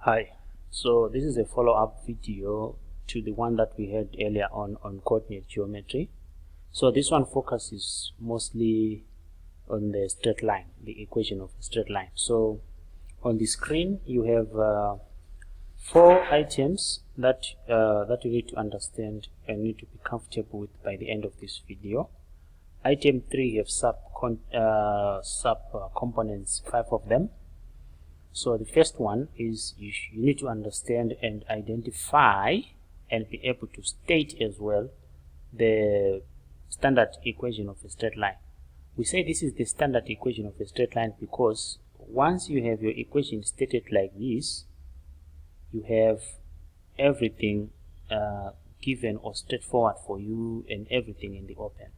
Hi, so this is a follow-up video to the one that we had earlier on coordinate geometry. So this one focuses mostly on the straight line, the equation of a straight line. So on the screen you have 4 items that you need to understand and need to be comfortable with by the end of this video. Item 3 you have sub components, 5 of them. So the first one is you need to understand and identify and be able to state as well the standard equation of a straight line. We say this is the standard equation of a straight line because once you have your equation stated like this, you have everything given or straightforward for you and everything in the open.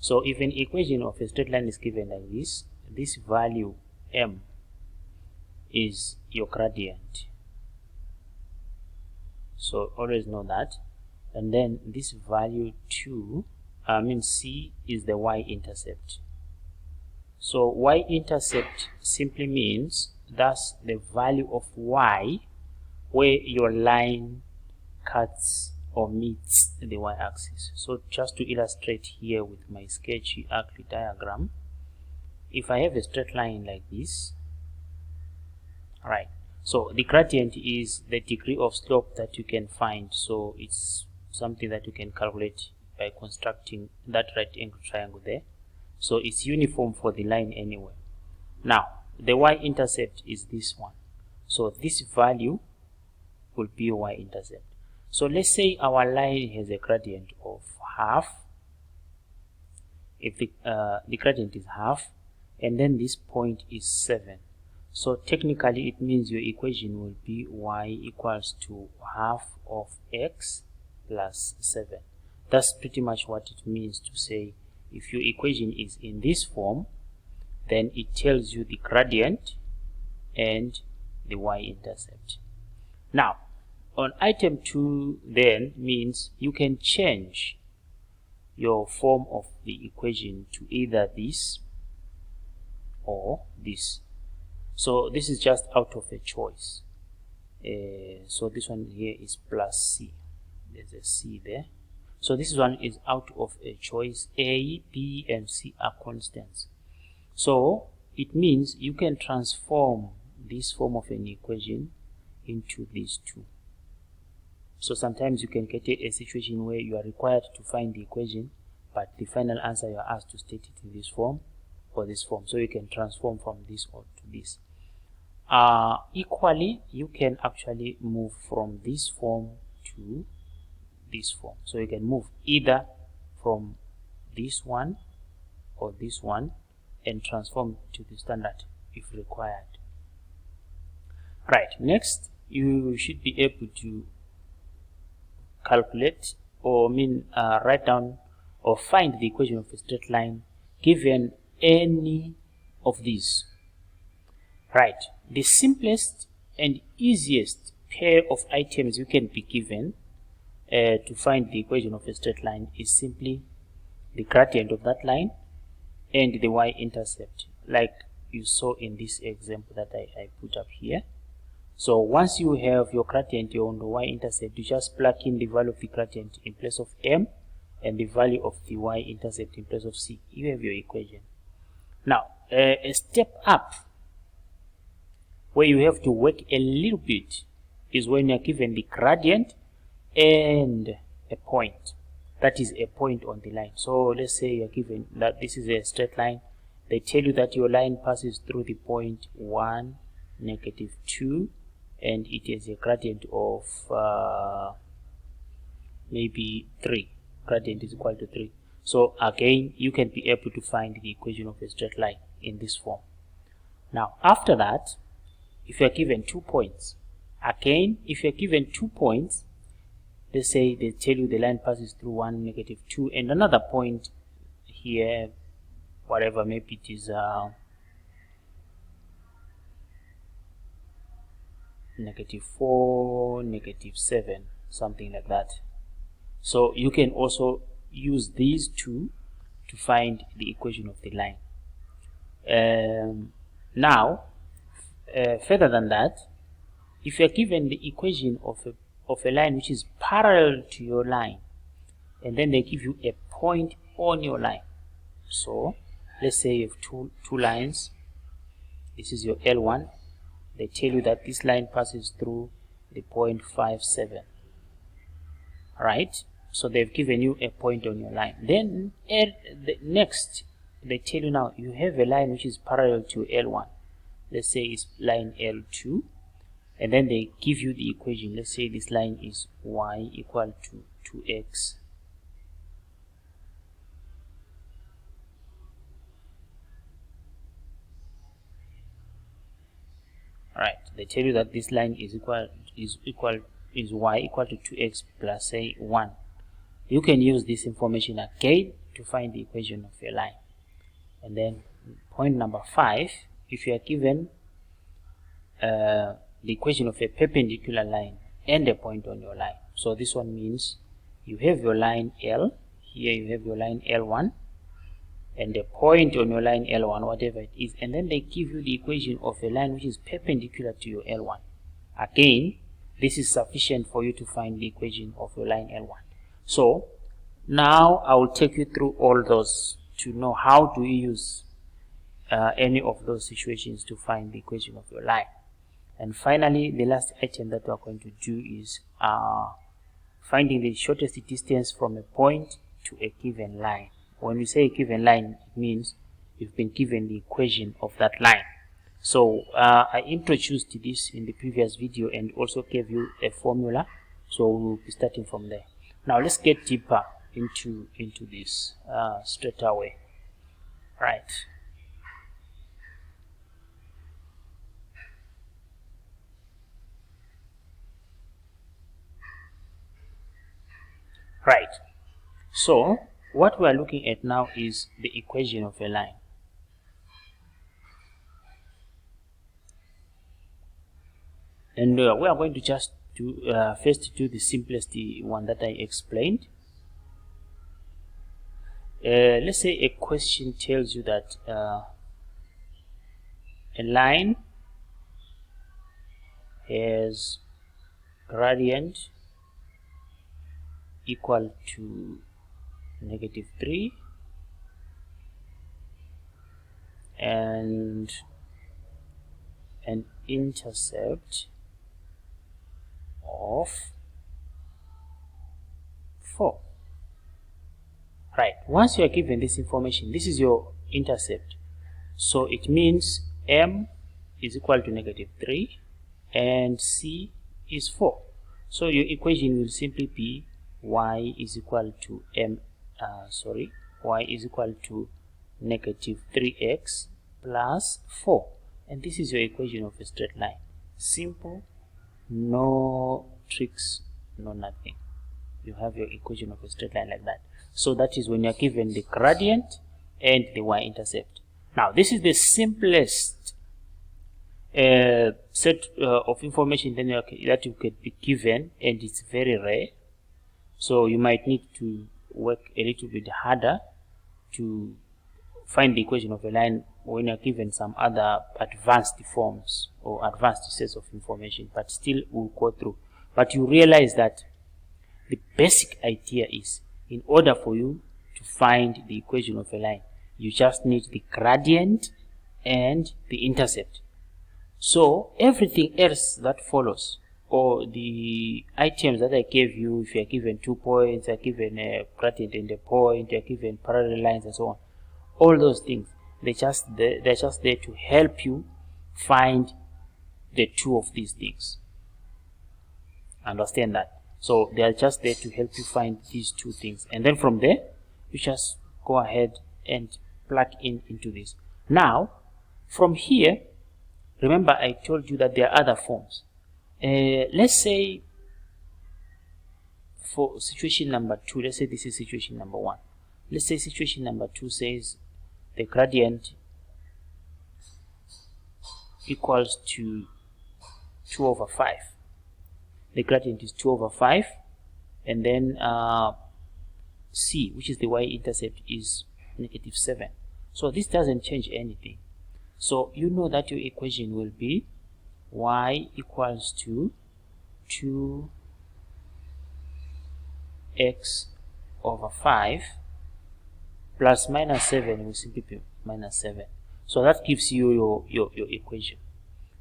So if an equation of a straight line is given like this value m is your gradient, so always know that. And then this value 2 c is the y-intercept. So y-intercept simply means that's the value of y where your line cuts or meets the y-axis. So just to illustrate here with my sketchy ugly diagram, if I have a straight line like this, right, so the gradient is the degree of slope that you can find. So it's something that you can calculate by constructing that right angle triangle there. So it's uniform for the line anyway. Now the y-intercept is this one, so this value will be y-intercept. So let's say our line has a gradient of half. If the gradient is half and then this point is 7, so technically it means your equation will be y equals to half of x plus 7. That's pretty much what it means to say if your equation is in this form, then it tells you the gradient and the y-intercept. Now on item 2 then means you can change your form of the equation to either this or this. So this is just out of a choice. So this one here is plus c. There's a c there. So this one is out of a choice. A, b, and c are constants. So it means you can transform this form of an equation into these two. So sometimes you can get a situation where you are required to find the equation, but the final answer you are asked to state it in this form or this form. So you can transform from this or to this. Equally, you can actually move from this form to this form. So you can move either from this one or this one and transform to the standard if required. Right, next you should be able to calculate or write down or find the equation of a straight line given any of these. Right, the simplest and easiest pair of items you can be given to find the equation of a straight line is simply the gradient of that line and the y-intercept, like you saw in this example that I put up here. So once you have your gradient on the y-intercept, you just plug in the value of the gradient in place of m and the value of the y-intercept in place of c. You have your equation. Now a step up where you have to work a little bit is when you're given the gradient and a point. That is a point on the line. So let's say you're given that this is a straight line. They tell you that your line passes through the point 1, -2, and it has a gradient of maybe 3. Gradient is equal to 3. So again, you can be able to find the equation of a straight line in this form. Now after that, if you're given 2 points, again, if you're given 2 points, let's say they tell you the line passes through 1, -2, and another point here, whatever, maybe it is -4, -7, something like that. So you can also use these two to find the equation of the line. Now further than that, if you are given the equation of a line which is parallel to your line, and then they give you a point on your line. So let's say you have two lines. This is your L1. They tell you that this line passes through the point 5,7. Right? So they've given you a point on your line. Then next, they tell you now you have a line which is parallel to L1. Let's say it's line L2. And then they give you the equation. Let's say this line is y equal to 2x. Right, they tell you that this line is y equal to 2x plus say 1. You can use this information again to find the equation of your line. And then point number 5, if you are given the equation of a perpendicular line and a point on your line. So this one means you have your line L, here you have your line L1, and a point on your line L1, whatever it is, and then they give you the equation of a line which is perpendicular to your L1. Again, this is sufficient for you to find the equation of your line L1. So now I will take you through all those to know how to use any of those situations to find the equation of your line. And finally, the last item that we are going to do is finding the shortest distance from a point to a given line. When we say a given line, it means you've been given the equation of that line. So I introduced this in the previous video and also gave you a formula. So we'll be starting from there. Now let's get deeper into this straight away. Right. Right. So what we are looking at now is the equation of a line. And we are going to just do first do the simplest one that I explained. Let's say a question tells you that a line has gradient equal to -3 and an intercept of 4. Right, once you are given this information, this is your intercept, so it means m is equal to -3 and c is 4. So your equation will simply be y is equal to y is equal to -3x plus 4, and this is your equation of a straight line. Simple, no tricks, no nothing. You have your equation of a straight line like that. So that is when you are given the gradient and the y-intercept. Now this is the simplest set of information that you could be given, and it's very rare. So you might need to work a little bit harder to find the equation of a line when you're given some other advanced forms or advanced sets of information, but still we'll go through. But you realize that the basic idea is, in order for you to find the equation of a line, you just need the gradient and the intercept. So everything else that follows, or the items that I gave you, if you are given 2 points, you are given a gradient and a point, you are given parallel lines and so on, all those things, they're just there to help you find the two of these things. Understand that? So they are just there to help you find these two things, and then from there you just go ahead and plug into this. Now from here, remember I told you that there are other forms. Let's say for situation number 2, let's say this is situation number 1. Let's say situation number 2 says the gradient equals to 2/5. The gradient is 2/5, and then c, which is the y-intercept, is -7. So this doesn't change anything. So you know that your equation will be y equals to 2x over 5 plus minus 7 will simply be minus 7. So that gives you your equation.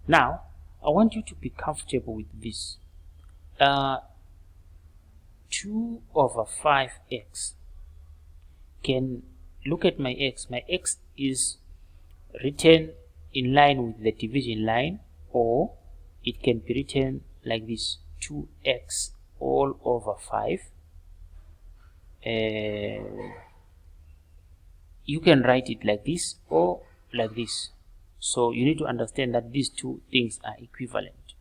Now, I want you to be comfortable with this. 2 over 5x. Can look at my x. My x is written in line with the division line, or it can be written like this: 2x all over 5. You can write it like this or like this. So you need to understand that these two things are equivalent.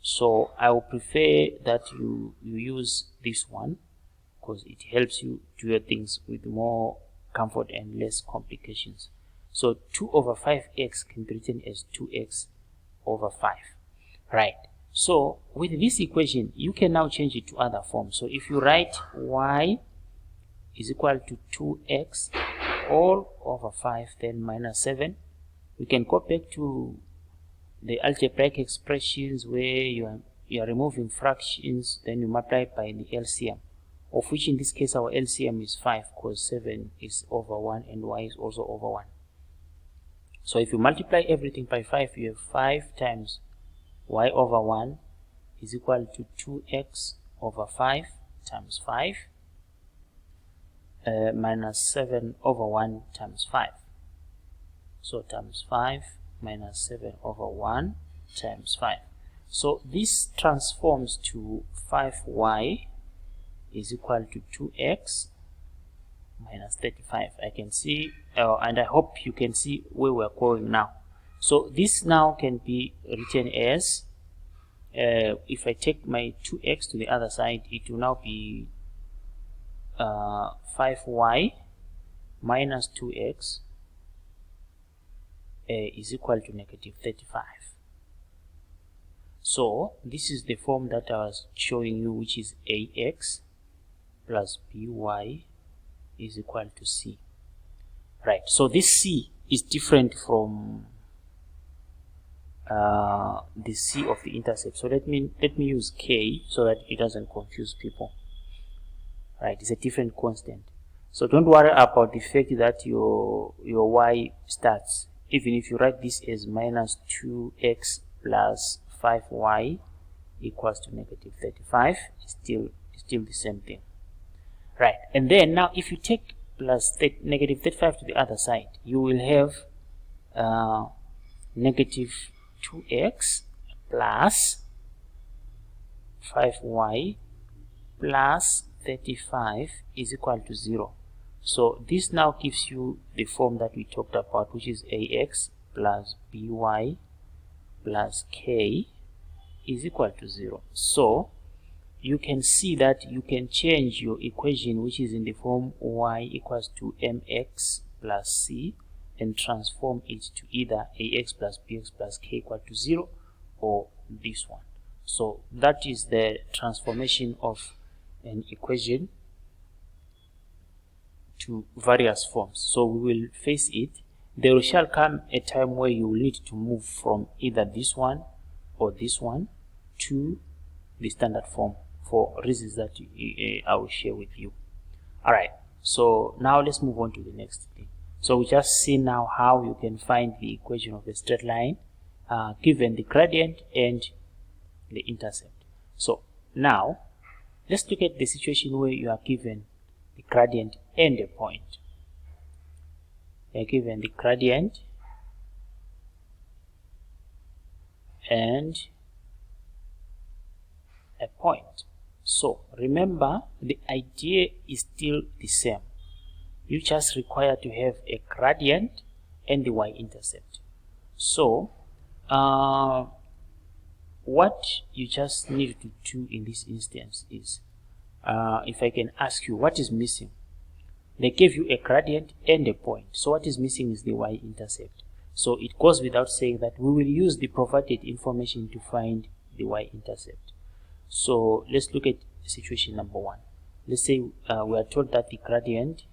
So I will prefer that you use this one, because it helps you do your things with more comfort and less complications. So 2 over 5x can be written as 2x over 5. Right. So with this equation, you can now change it to other forms. So if you write y is equal to 2x all over 5, then minus 7, we can go back to the algebraic expressions where you are removing fractions, then you multiply by the LCM, of which in this case our LCM is 5, because 7 is over 1 and y is also over 1. So if you multiply everything by 5, you have 5 times y over 1 is equal to 2x over 5 times 5 minus 7 over 1 times 5. So times 5 minus 7 over 1 times 5. So this transforms to 5y is equal to 2x minus 35. I can see, and I hope you can see where we're going now. So this now can be written as, if I take my 2x to the other side, it will now be 5y minus 2x is equal to negative 35. So this is the form that I was showing you, which is ax plus by is equal to c. Right. So this c is different from the c of the intercept. So let me use k so that it doesn't confuse people. Right. It's a different constant. So don't worry about the fact that your y starts. Even if you write this as minus 2x plus 5y equals to negative 35, it's still the same thing. Right. And then now if you take plus negative 35 to the other side, you will have negative 2x plus 5y plus 35 is equal to 0. So this now gives you the form that we talked about, which is ax plus by plus k is equal to 0. So you can see that you can change your equation, which is in the form y equals to mx plus c, and transform it to either ax plus bx plus k equal to 0 or this one. So that is the transformation of an equation to various forms. So we will face it. There shall come a time where you will need to move from either this one or this one to the standard form for reasons that I will share with you. Alright, so now let's move on to the next thing. So we just see now how you can find the equation of a straight line given the gradient and the intercept. So now let's look at the situation where you are given the gradient and a point. You are given the gradient and a point. So remember, the idea is still the same. You just require to have a gradient and the y-intercept. So what you just need to do in this instance is, if I can ask you, what is missing? They gave you a gradient and a point. So what is missing is the y-intercept. So it goes without saying that we will use the provided information to find the y-intercept. So let's look at situation number 1. Let's say we are told that the gradient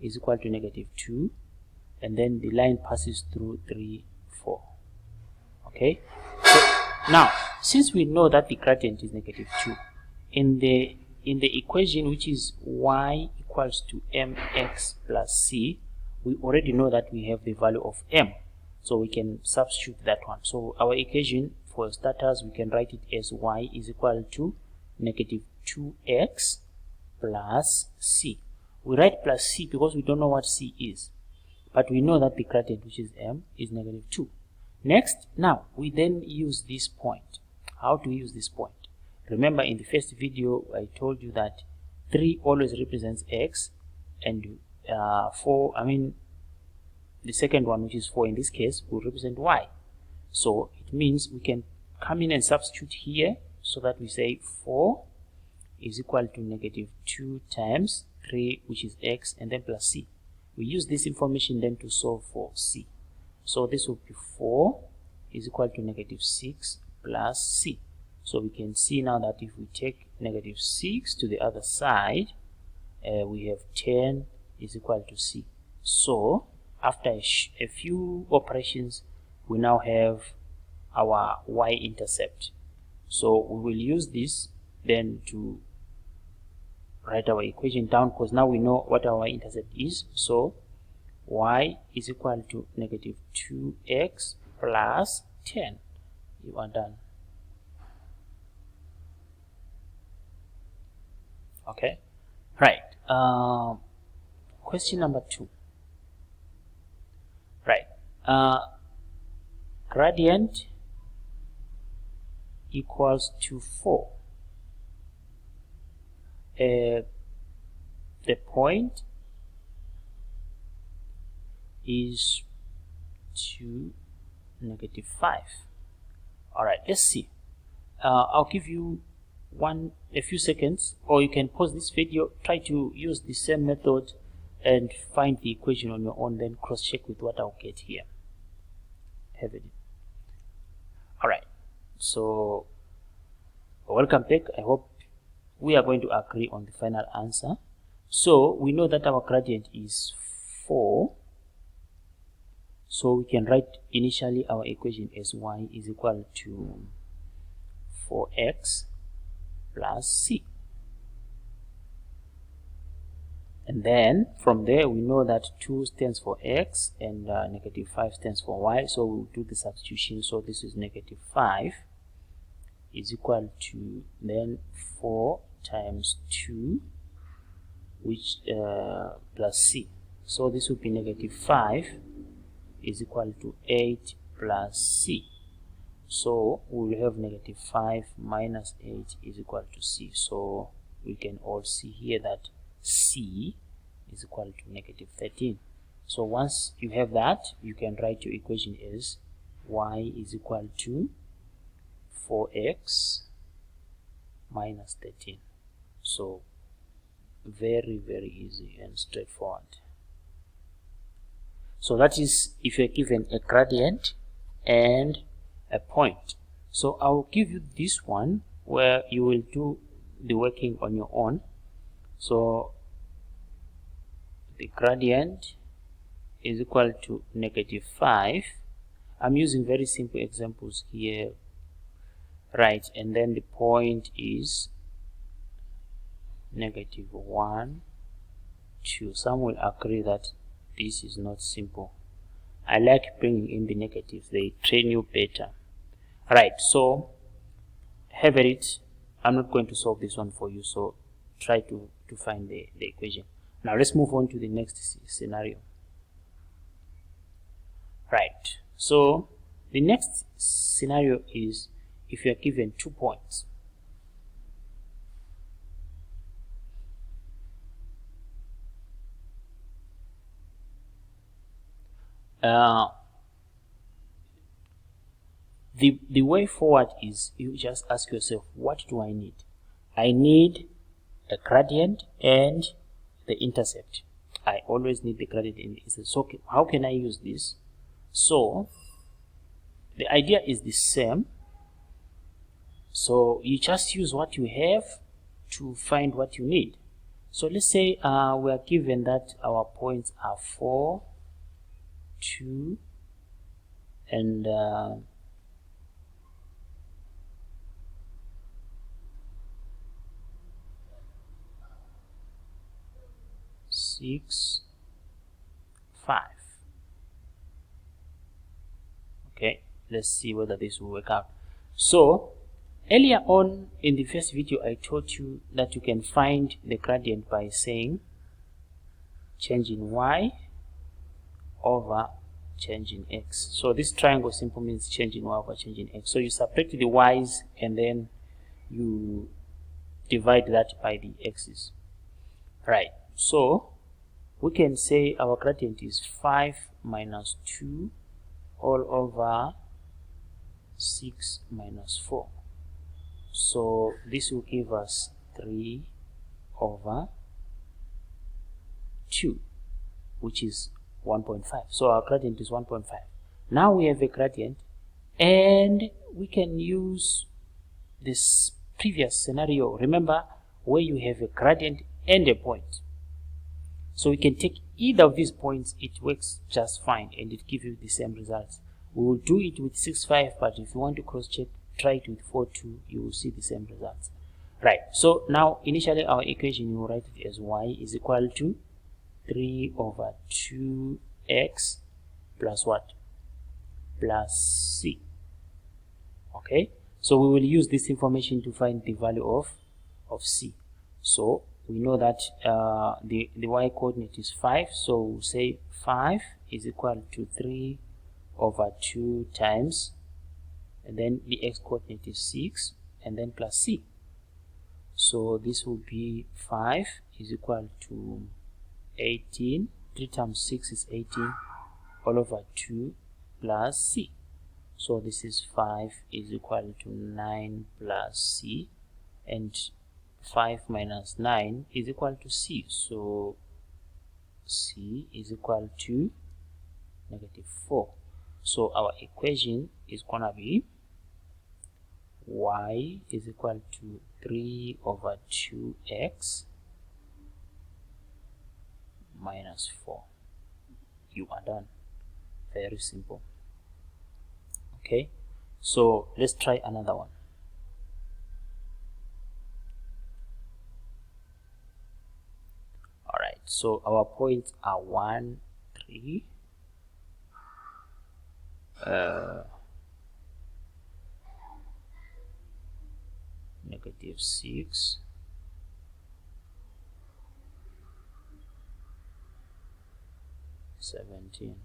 is equal to negative 2, and then the line passes through 3, 4. Okay, so now since we know that the gradient is negative 2, in the equation which is y equals to mx plus c, we already know that we have the value of m, so we can substitute that one. So our equation for starters, we can write it as y is equal to negative 2x plus c. We write plus c because we don't know what c is, but we know that the gradient, which is m, is negative 2. Next, now we then use this point. How to use this point? Remember, in the first video I told you that 3 always represents x, and 4, the second one, which is 4 in this case, will represent y. So it means we can come in and substitute here, so that we say 4 is equal to negative 2 times 3, which is x, and then plus c. We use this information then to solve for c. So this will be 4 is equal to negative 6 plus c. So we can see now that if we take negative 6 to the other side, we have 10 is equal to c. So after a few operations, we now have our y-intercept. So we will use this then to write our equation down, because now we know what our y-intercept is. So y is equal to negative 2x plus 10. You are done. Okay, right. Question number 2. Right. Gradient equals to 4. The point is to negative 5. Alright, let's see. I'll give you a few seconds, or you can pause this video, try to use the same method and find the equation on your own, then cross check with what I'll get here. Have it. Alright, so welcome back. I hope we are going to agree on the final answer. So we know that our gradient is 4, so we can write initially our equation as y is equal to 4x plus c, and then from there we know that 2 stands for x and negative 5 stands for y, so we'll do the substitution. So this is negative 5 is equal to then 4 times 2, which plus c. So this would be negative 5 is equal to 8 plus c. So we will have negative 5 minus 8 is equal to c. So we can all see here that c is equal to negative 13. So once you have that, you can write your equation as y is equal to 4x minus 13. So very, very easy and straightforward. So that is if you're given a gradient and a point. So I'll give you this one where you will do the working on your own. So the gradient is equal to negative 5. I'm using very simple examples here, right? And then the point is negative 1, 2. Some will agree that this is not simple. I like bringing in the negatives, they train you better. Right, so have it. I'm not going to solve this one for you, so try to find the equation. Now let's move on to the next scenario. Right, so the next scenario is if you are given 2 points. The way forward is you just ask yourself, what do I need? I need a gradient and the intercept. I always need the gradient and the intercept. So how can I use this? So the idea is the same. So you just use what you have to find what you need. So let's say we are given that our points are 4, 2, and 6, 5. Okay, let's see whether this will work out. So earlier on in the first video, I taught you that you can find the gradient by saying change in y over change in x. So this triangle simply means change in y over change in x. So you subtract the y's and then you divide that by the x's. Right, so we can say our gradient is 5 minus 2 all over 6 minus 4. So this will give us 3 over 2, which is 1.5. So our gradient is 1.5. Now we have a gradient, and we can use this previous scenario, remember, where you have a gradient and a point. So we can take either of these points, it works just fine and it gives you the same results. We will do it with 6,5, but if you want to cross check, try it with 4,2, you will see the same results. Right, so now initially our equation, you will write it as y is equal to 3 over 2x plus what? Plus c. Okay, so we will use this information to find the value of c. So we know that the y coordinate is 5, so we'll say 5 is equal to 3 over 2 times, and then the x coordinate is 6, and then plus c. So this will be 5 is equal to 18, 3 times 6 is 18, all over 2 plus c. So this is 5 is equal to 9 plus c, and 5 minus 9 is equal to c. So c is equal to -4. So our equation is gonna be y is equal to 3 over 2x minus 4. You are done. Very simple. Okay, so let's try another one. Alright, so our points are 1, 3, -6, -17.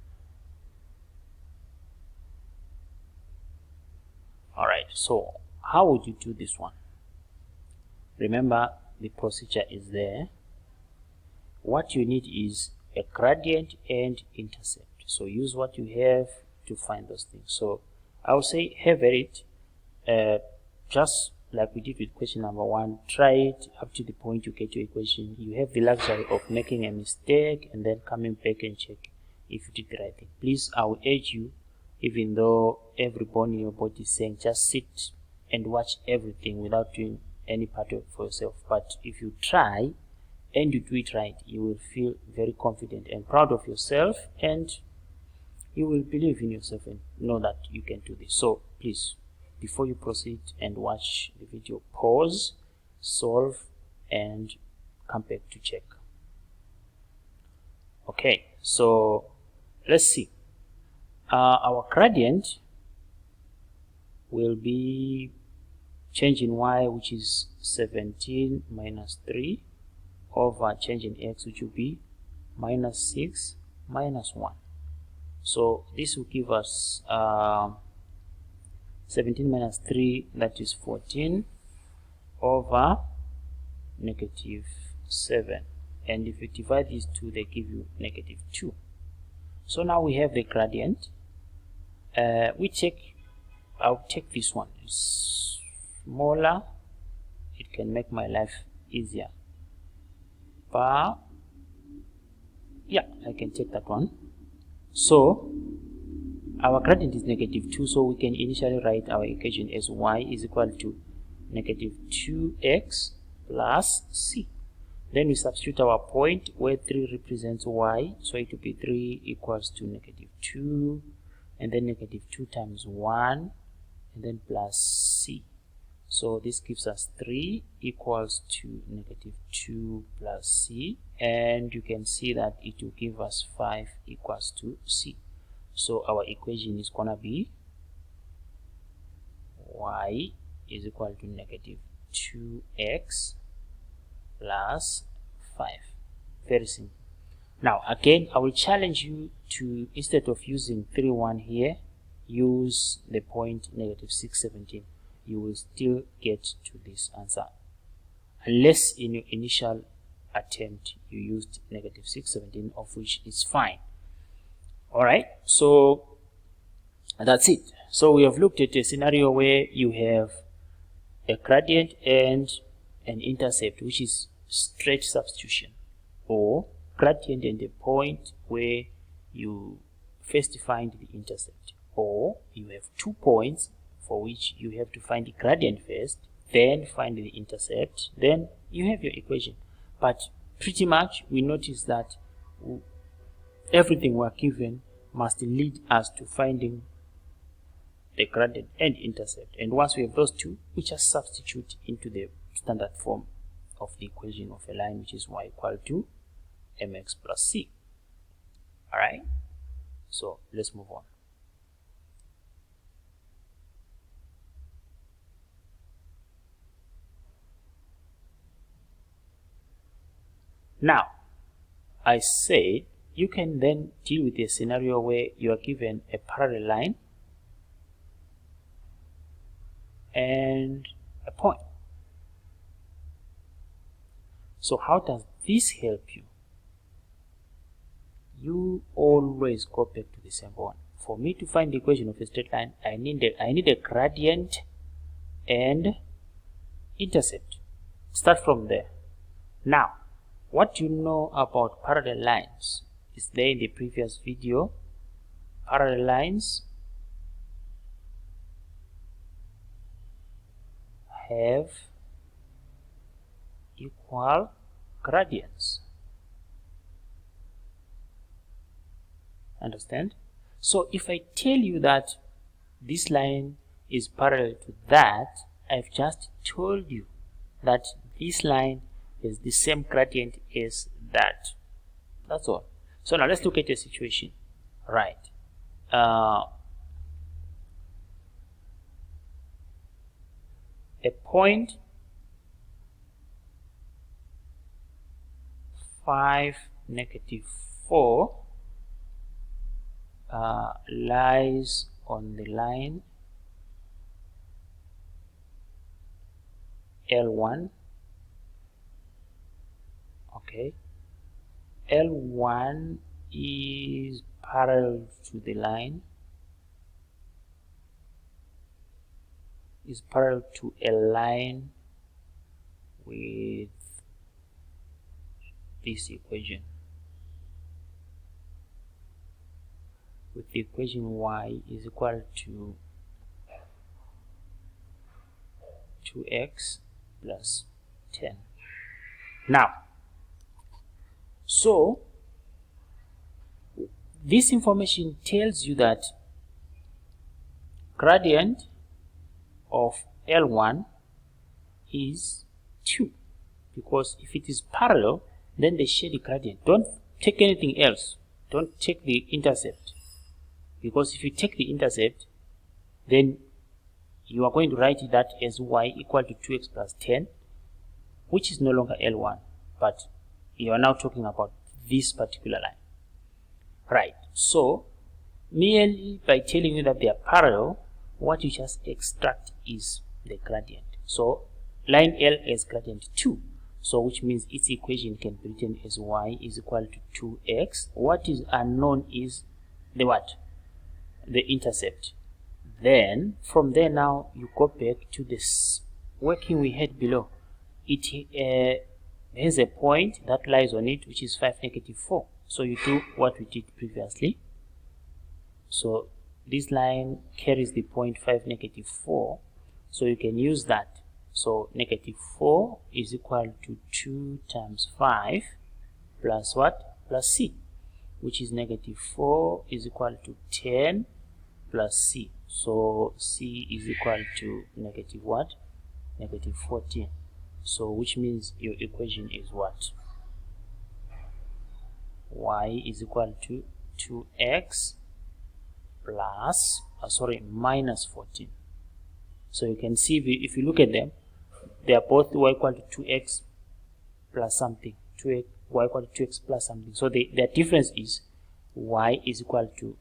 Alright, so how would you do this one? Remember, the procedure is there. What you need is a gradient and intercept. So use what you have to find those things. So I would say have it, just like we did with question number 1. Try it up to the point you get your equation. You have the luxury of making a mistake and then coming back and check if you did the right thing. Please, I will urge you, even though every bone in your body is saying just sit and watch everything without doing any part of it for yourself. But if you try and you do it right, you will feel very confident and proud of yourself, and you will believe in yourself and know that you can do this. So please, before you proceed and watch the video, pause, solve, and come back to check. Okay, so let's see. Our gradient will be change in y, which is 17 minus 3, over change in x, which will be -6 minus 1. So this will give us 17 minus 3, that is 14, over -7. And if you divide these two, they give you -2. So now we have the gradient. I'll take this one. It's smaller. It can make my life easier. But yeah, I can take that one. So our gradient is -2, so we can initially write our equation as y is equal to -2x plus c. Then we substitute our point where 3 represents y, so it will be 3 equals to -2, and then -2 times 1, and then plus c. So this gives us 3 equals to negative 2 plus c, and you can see that it will give us 5 equals to c. So our equation is gonna be y is equal to negative 2x plus 5. Very simple. Now again, I will challenge you to, instead of using 3, 1 here, use the point negative 6, 17. You will still get to this answer, unless in your initial attempt you used negative 6, 17, of which is fine. Alright, so that's it. So we have looked at a scenario where you have a gradient and an intercept, which is straight substitution, or gradient and a point where you first find the intercept, or you have 2 points for which you have to find the gradient first, then find the intercept, then you have your equation. But pretty much we notice that everything we're given must lead us to finding the gradient and intercept, and once we have those two, we just substitute into the standard form of the equation of a line, which is y equal to mx plus c. Alright, so let's move on. Now, I said you can then deal with a scenario where you are given a parallel line and a point. So how does this help you? You always go back to the same one. For me to find the equation of a straight line, I need a gradient and intercept. Start from there. Now, what you know about parallel lines is there in the previous video. Parallel lines have equal gradients. Understand? So if I tell you that this line is parallel to that, I've just told you that this line is the same gradient as that. That's all. So now let's look at a situation. Right. A point 5, negative 4 lies on the line L1. Okay, L1 is parallel to the line, is parallel to a line with this equation, with the equation y is equal to 2x plus 10. Now, so this information tells you that gradient of L1 is 2, because if it is parallel, then they share the gradient. Don't take anything else. Don't take the intercept, because if you take the intercept, then you are going to write that as y equal to 2x plus 10, which is no longer L1, but you are now talking about this particular line. Right, so merely by telling you that they are parallel, what you just extract is the gradient. So line L has gradient 2, so which means its equation can be written as y is equal to 2x. What is unknown is the what? The intercept. Then from there now you go back to this working we had below. It has a point that lies on it, which is 5, negative 4. So you do what we did previously. So this line carries the point 5, negative 4. So you can use that. So negative 4 is equal to 2 times 5 plus what? Plus c, which is negative 4 is equal to 10 plus c. So c is equal to negative what? negative 14. So which means your equation is what? Y is equal to 2x plus minus 14. So you can see if you look at them, they are both y equal to 2x plus something, 2x, y equal to 2x plus something. So their difference is y is equal to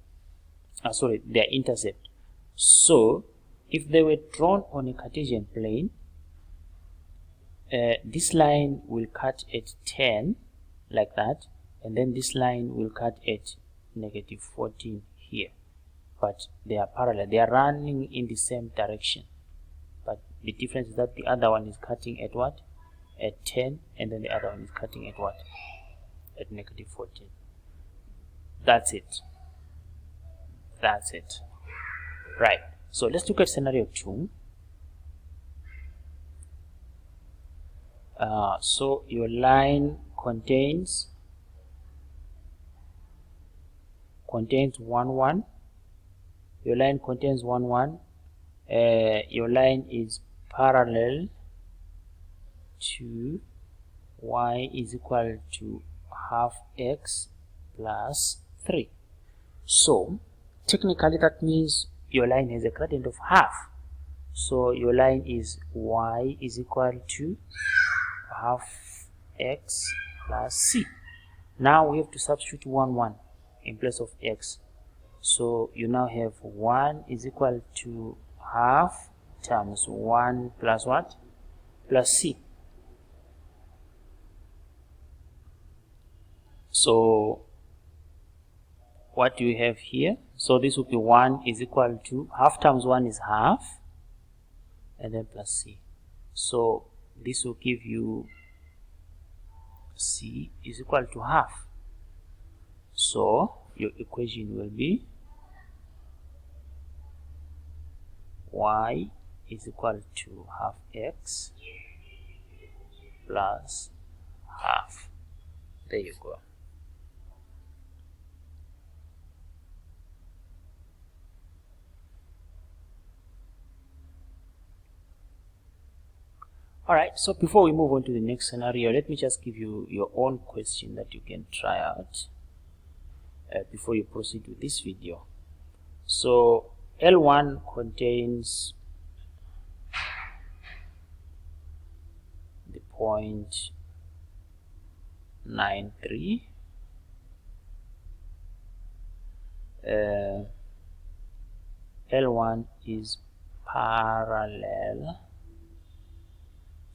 their intercept. So if they were drawn on a Cartesian plane, this line will cut at 10 like that, and then this line will cut at negative 14 here, but they are parallel, they are running in the same direction, but the difference is that the other one is cutting at what? At 10, and then the other one is cutting at what? At negative 14. That's it. That's it. Right. So let's look at scenario 2. So your line contains 1 1. Your line contains 1 1. Your line is parallel to y is equal to half x plus 3. So technically that means your line has a gradient of half. So your line is y is equal to half x plus c. Now we have to substitute 1 1 in place of x. So you now have 1 is equal to half times 1 plus what? Plus c. So what do you have here? So this will be 1 is equal to half times 1 is half, and then plus c. So this will give you c is equal to half. So your equation will be y is equal to half x plus half. There you go. Alright, so before we move on to the next scenario, let me just give you your own question that you can try out before you proceed with this video. So L1 contains the point 93. L1 is parallel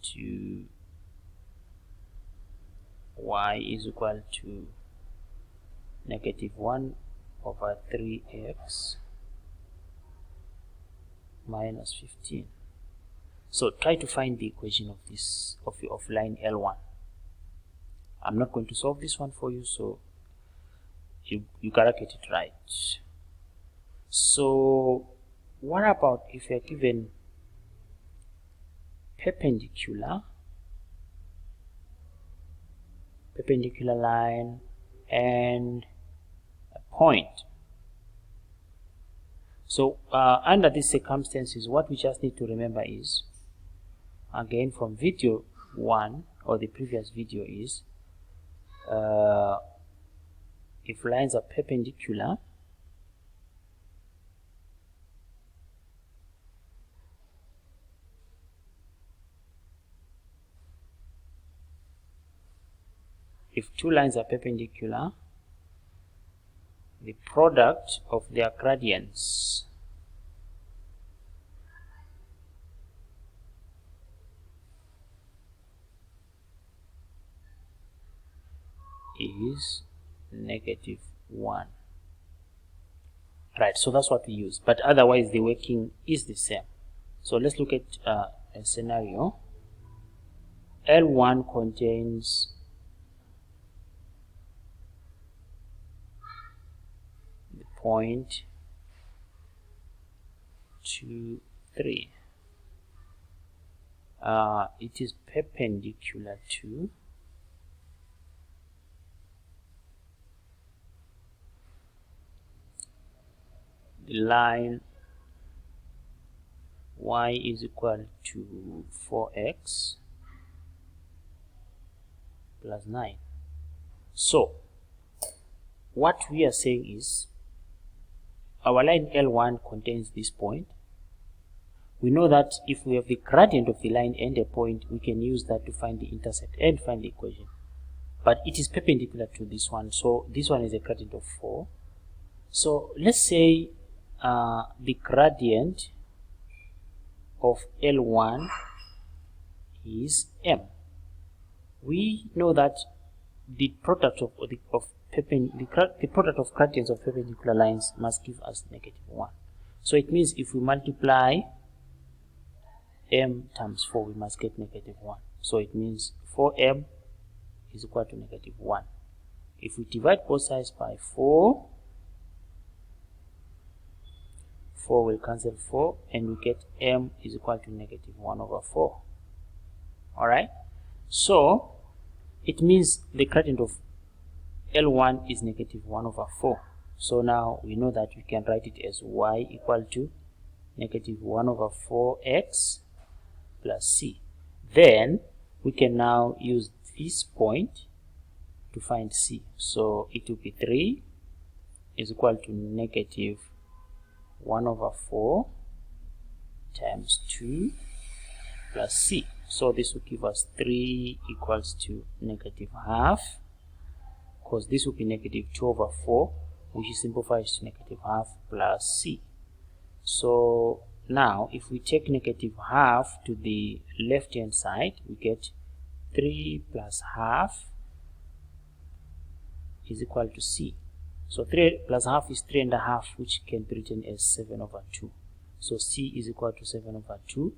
to y is equal to negative 1 over 3x minus 15. So try to find the equation of this of line L1. I'm not going to solve this one for you, so you gotta get it right. So what about if you're given perpendicular line and a point? So under these circumstances, what we just need to remember is, again from video 1 or the previous video, is if lines are perpendicular, if two lines are perpendicular, the product of their gradients is negative 1. Right, so that's what we use, but otherwise the working is the same. So let's look at a scenario. L1 contains the point 2 3. It is perpendicular to the line y is equal to 4x plus 9. So what we are saying is our line L1 contains this point. We know that if we have the gradient of the line and a point, we can use that to find the intercept and find the equation. But it is perpendicular to this one, so this one is a gradient of 4. So let's say the gradient of L1 is m. We know that the product of gradients of perpendicular lines must give us -1. So it means if we multiply m times 4, we must get -1. So it means 4m is equal to -1. If we divide both sides by 4, 4 will cancel 4, and we get m is equal to -1/4. Alright, so it means the gradient of L1 is -1/4. So now we know that we can write it as y equal to -1/4x plus c. Then we can now use this point to find c. So it will be 3 is equal to -1/4 times 2 plus c. So this will give us 3 equals to -half, because this will be -2/4, which simplifies to -half plus c. So now if we take -half to the left hand side, we get 3 plus half is equal to c. So 3 plus half is 3.5, which can be written as 7/2. So c is equal to 7/2.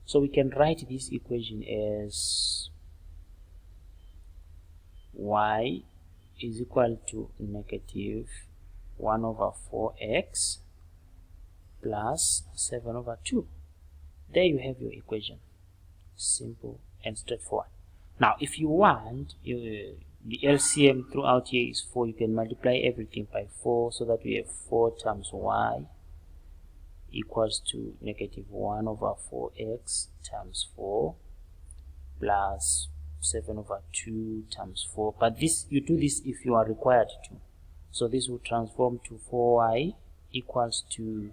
So we can write this equation as y is equal to -1/4x plus 7/2. There you have your equation. Simple and straightforward. Now if you want, the LCM throughout here is 4. You can multiply everything by 4, so that we have 4 times y equals to -1/4x times 4 plus 7/2 times 4. But this, you do this if you are required to. So this will transform to 4y equals to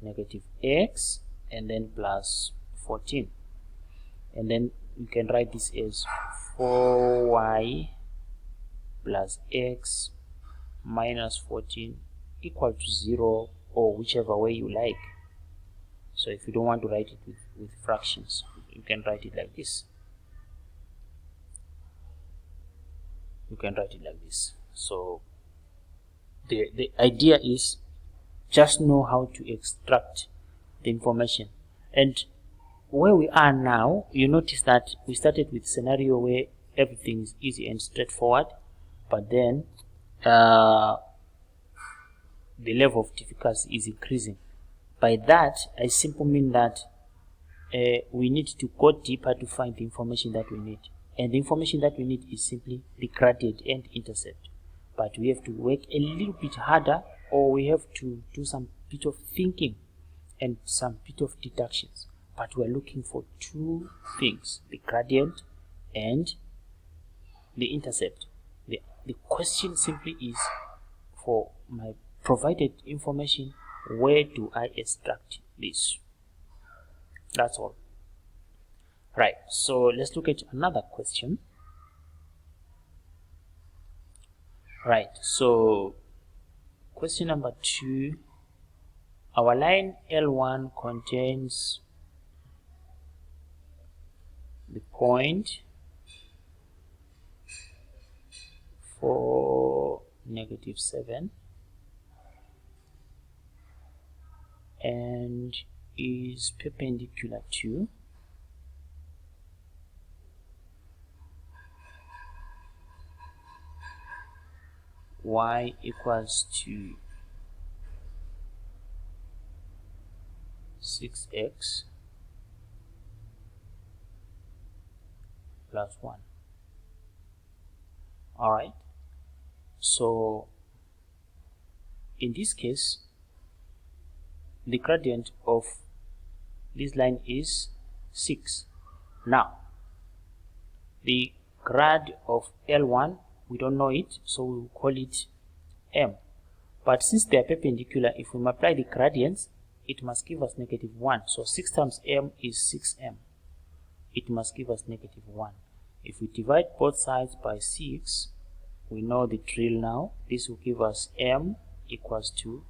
-x and then plus 14. And then you can write this as 4y plus x minus 14 equal to 0, or whichever way you like. So if you don't want to write it with fractions, you can write it like this. You can write it like this. So the idea is just know how to extract the information. And where we are now, you notice that we started with scenario where everything is easy and straightforward, but then the level of difficulty is increasing. By that, I simply mean that we need to go deeper to find the information that we need. And the information that we need is simply the gradient and intercept. But we have to work a little bit harder, or we have to do some bit of thinking and some bit of deductions. But we are looking for two things: the gradient and the intercept. The question simply is, for my provided information, where do I extract this? That's all. Right, so let's look at another question. Right, so question number 2. Our line L1 contains the point 4, -7, and is perpendicular to y equals to 6x plus 1. Alright, so in this case, the gradient of this line is 6. Now the grad of L1, we don't know it, so we will call it m. But since they are perpendicular, if we multiply the gradients, it must give us -1. So 6 times m is 6m. It must give us -1. If we divide both sides by 6, we know the drill now. This will give us m equals to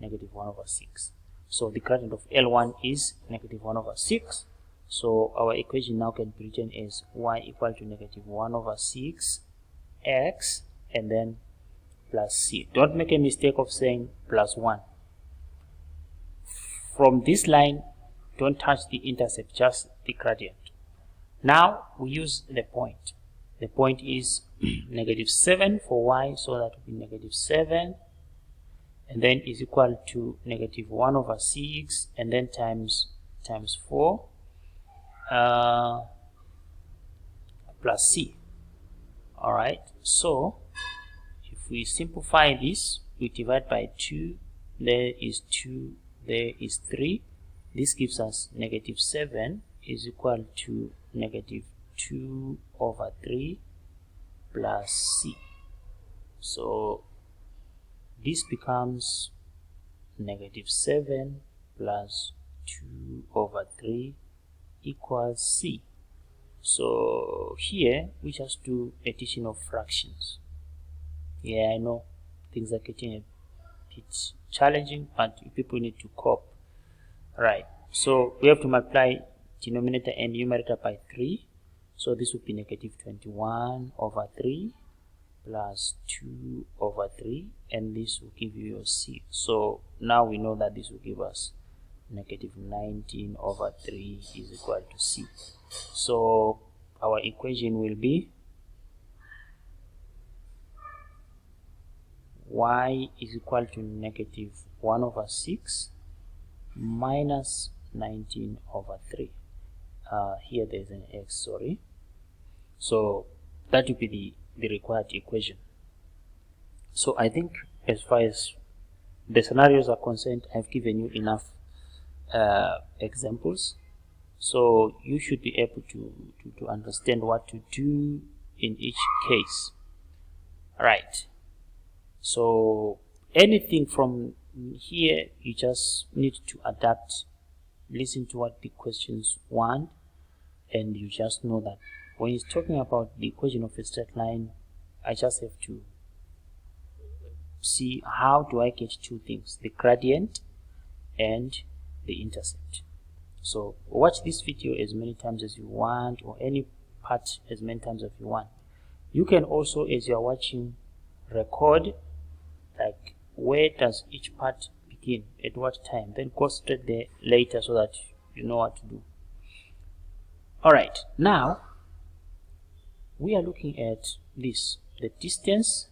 -1/6. So the gradient of L1 is -1/6. So our equation now can be written as y equal to -1/6 x and then plus c. Don't make a mistake of saying plus 1. From this line, don't touch the intercept, just the gradient. Now we use the point. The point is -7 for y, so that will be -7, and then is equal to -1/6, and then times 4 plus c. All right, so if we simplify this, we divide by 2. There is 2, there is 3. This gives us -7 is equal to -2/3 plus c. So this becomes -7 plus 2/3 equals c. So here we just do addition of fractions. Yeah, I know things are getting a bit challenging, but people need to cope. Right, so we have to multiply denominator and numerator by 3. So this would be -21/3 plus 2/3, and this will give you your c. So now we know that this will give us -19/3 is equal to c. So our equation will be y is equal to -1/6 minus 19/3. Here there's an x, sorry. So that will be the required equation. So I think as far as the scenarios are concerned, I've given you enough examples, so you should be able to understand what to do in each case. Right, so anything from here, you just need to adapt, listen to what the questions want, and you just know that when he's talking about the equation of a straight line, I just have to see how do I get two things, the gradient and the intercept. So watch this video as many times as you want, or any part as many times as you want. You can also, as you are watching, record like where does each part begin, at what time, then go straight there later so that you know what to do. Alright, now we are looking at this, the distance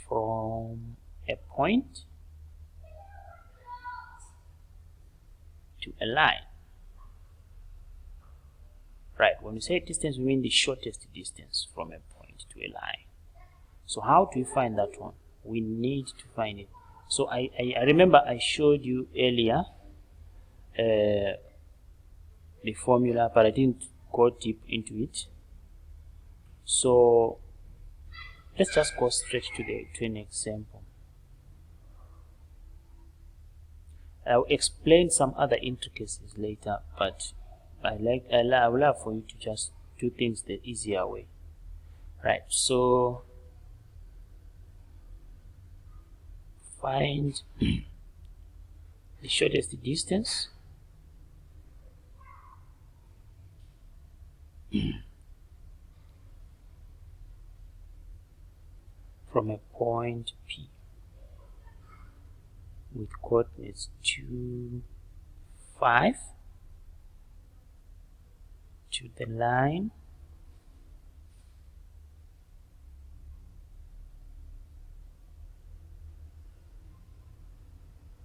from a point to a line. Right, when we say distance, we mean the shortest distance from a point to a line. So how do we find that one? We need to find it. So I remember I showed you earlier the formula, but I didn't go deep into it. So let's just go straight to an example. I'll explain some other intricacies later, but I would love for you to just do things the easier way. Right, so find the shortest distance from a point P with coordinates 2, 5 to the line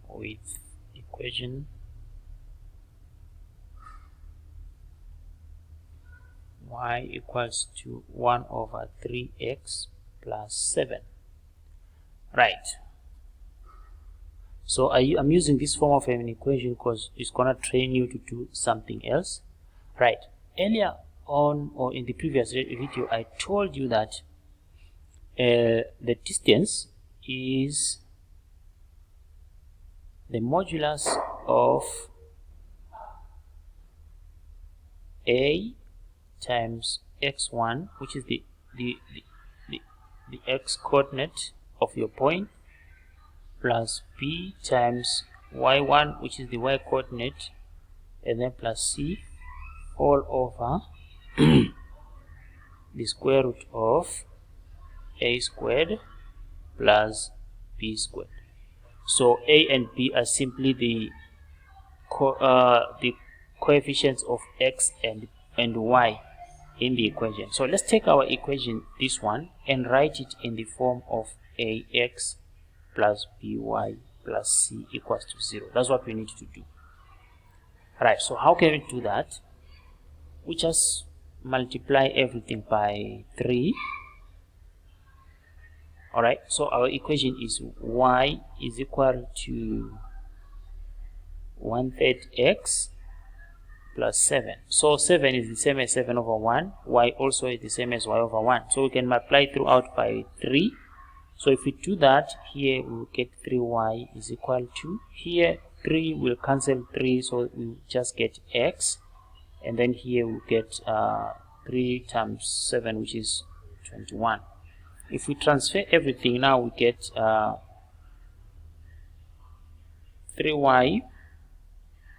with equation y equals to 1/3x plus 7. Right, So I'm using this form of an equation because it's gonna train you to do something else. Right, earlier on, or in the previous video, I told you that the distance is the modulus of a times x1, which is the x coordinate of your point, plus b times y1, which is the y coordinate, and then plus c all over the square root of a squared plus b squared. So a and b are simply the coefficients of x and y in the equation. So let's take our equation, this one, and write it in the form of ax plus by plus c equals to 0. That's what we need to do. Right, so how can we do that? We just multiply everything by 3. Alright, so our equation is y is equal to 1/3 x plus 7. So 7 is the same as 7 over 1. Y also is the same as y over 1. So we can multiply throughout by 3. So if we do that, here we will get 3y is equal to, here 3 will cancel 3, so we just get x. And then here we get 3 times 7, which is 21. If we transfer everything, now we get 3y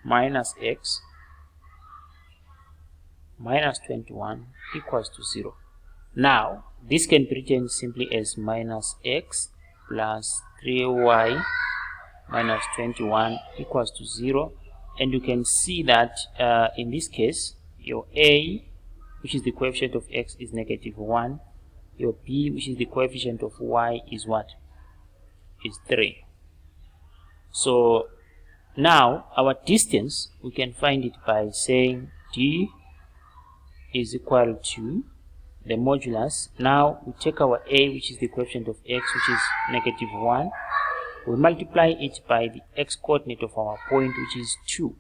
minus x minus 21 equals to 0. Now, this can be written simply as minus x plus 3y minus 21 equals to 0. And you can see that in this case, your a, which is the coefficient of x, is -1. Your b, which is the coefficient of y, is what? Is 3. So now our distance, we can find it by saying d is equal to the modulus. Now we take our a, which is the coefficient of x, which is -1. We multiply it by the x coordinate of our point, which is 2.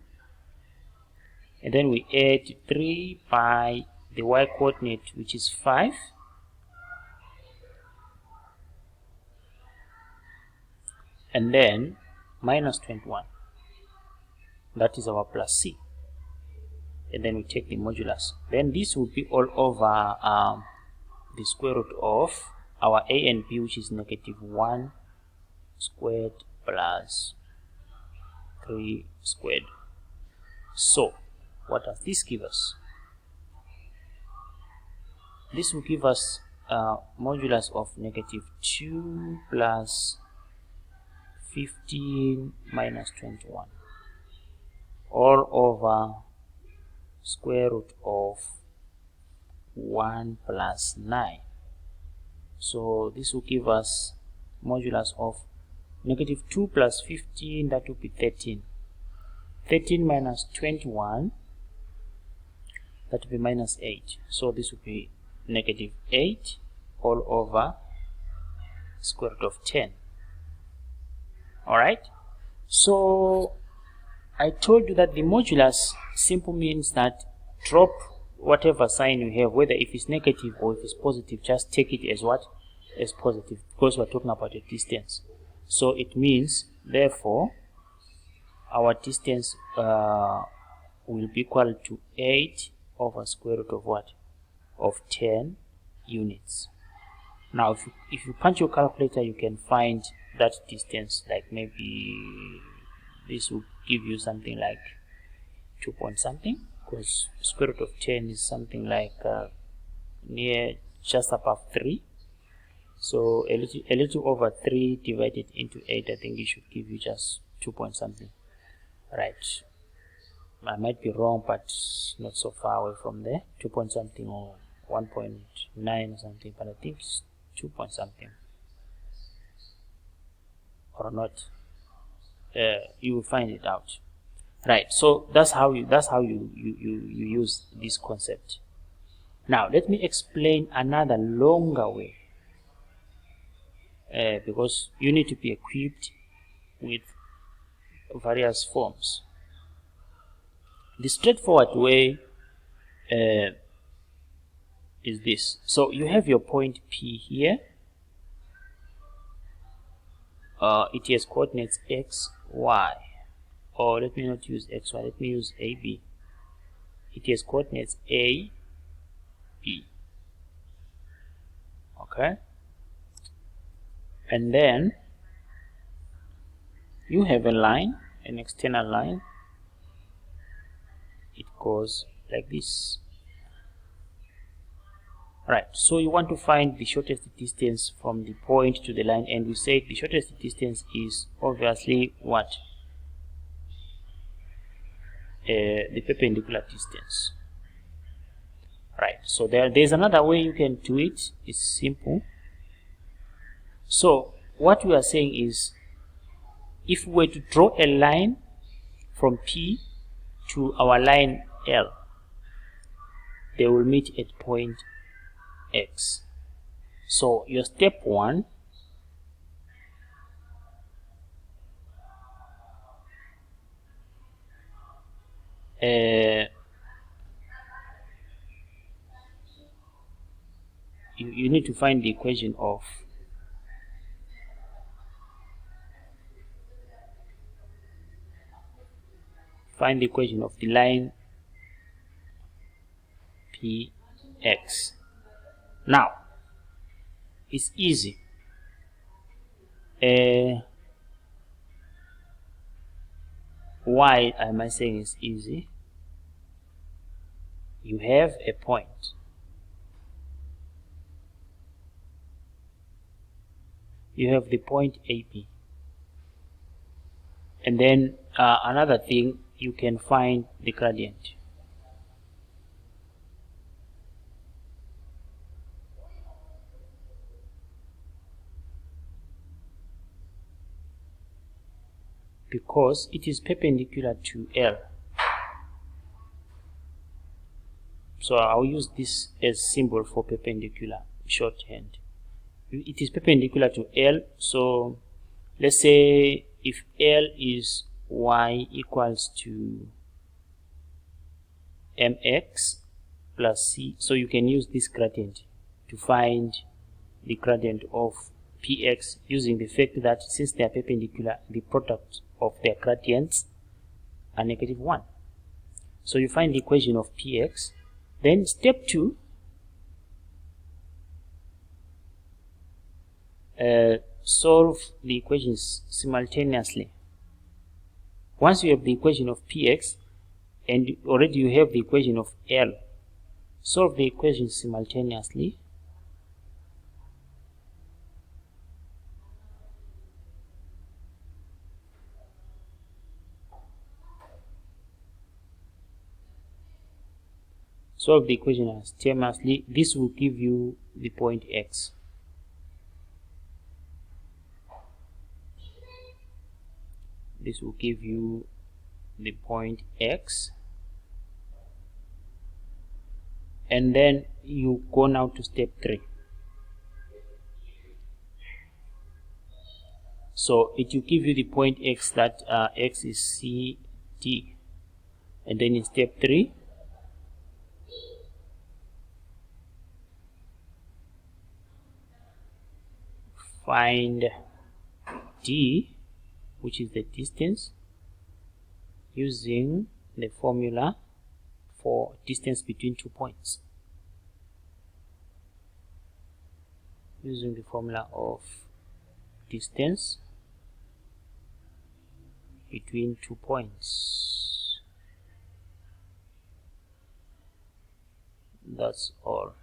And then we add 3 by the y coordinate, which is 5. And then minus 21. That is our plus c. And then we take the modulus. Then this will be all over the square root of our a and b, which is -1 squared plus 3 squared. So what does this give us? This will give us modulus of -2 plus 15 minus 21 all over square root of 1 plus 9. So this will give us modulus of -2 plus 15, that will be 13. 13 minus 21, that will be minus 8. So this will be -8 all over square root of 10. Alright, so I told you that the modulus simple means that drop whatever sign you have, whether if it's negative or if it's positive, just take it as what? As positive, because we're talking about a distance. So it means, therefore, our distance will be equal to 8 over square root of what? Of 10 units. Now if you punch your calculator, you can find that distance, like maybe this will give you something like 2 point something, because square root of 10 is something like near just above 3. So a little over 3 divided into 8, I think it should give you just 2 point something. Right, I might be wrong, but not so far away from there. 2 point something or 1.9 or something, but I think it's 2 point something. Or not, you will find it out. Right, so that's how you use this concept. Now let me explain another longer way, because you need to be equipped with various forms. The straightforward way is this. So you have your point P here. It has coordinates x, y, or let me not use x, y, let me use a, b. It has coordinates a, b. Okay, and then you have a line, an external line. It goes like this. Right, so you want to find the shortest distance from the point to the line, and we say the shortest distance is obviously what? The perpendicular distance. Right, so there's another way you can do it. It's simple. So what we are saying is, if we were to draw a line from P to our line L, they will meet at point X. So your step 1, you need to find the equation of the line PX. Now it's easy. Why am I saying it's easy? You have a point. You have the point AB. And then another thing, you can find the gradient. Because it is perpendicular to L. So I'll use this as symbol for perpendicular, shorthand. It is perpendicular to L, so let's say if L is y equals to mx plus c, so you can use this gradient to find the gradient of px using the fact that since they are perpendicular, the product of their gradients are -1. So you find the equation of px. Then step 2, solve the equations simultaneously. Once you have the equation of px and already you have the equation of L, solve the equations simultaneously. Solve the equation simultaneously. This will give you the point x. This will give you the point x. And then you go now to step 3. So it will give you the point x, that x is CD. And then in step 3, find d, which is the distance, using the formula for distance between 2 points. Using the formula of distance between 2 points. That's all.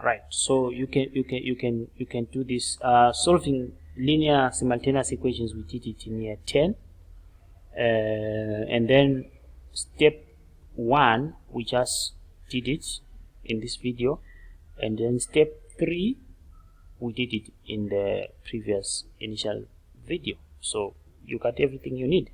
Right, so you can do this solving linear simultaneous equations. We did it in year 10, and then step 1 we just did it in this video, and then step 3 we did it in the previous initial video. So you got everything you need.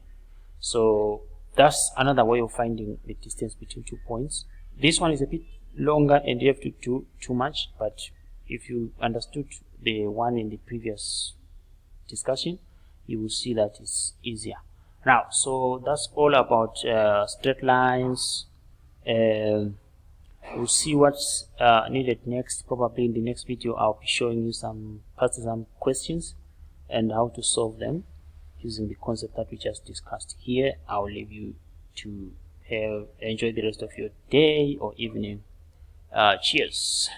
So that's another way of finding the distance between 2 points. This one is a bit longer and you have to do too much, but if you understood the one in the previous discussion, you will see that it's easier. Now, so that's all about straight lines. We'll see what's needed next. Probably in the next video I'll be showing you some questions and how to solve them using the concept that we just discussed here. I'll leave you to enjoy the rest of your day or evening. Cheers.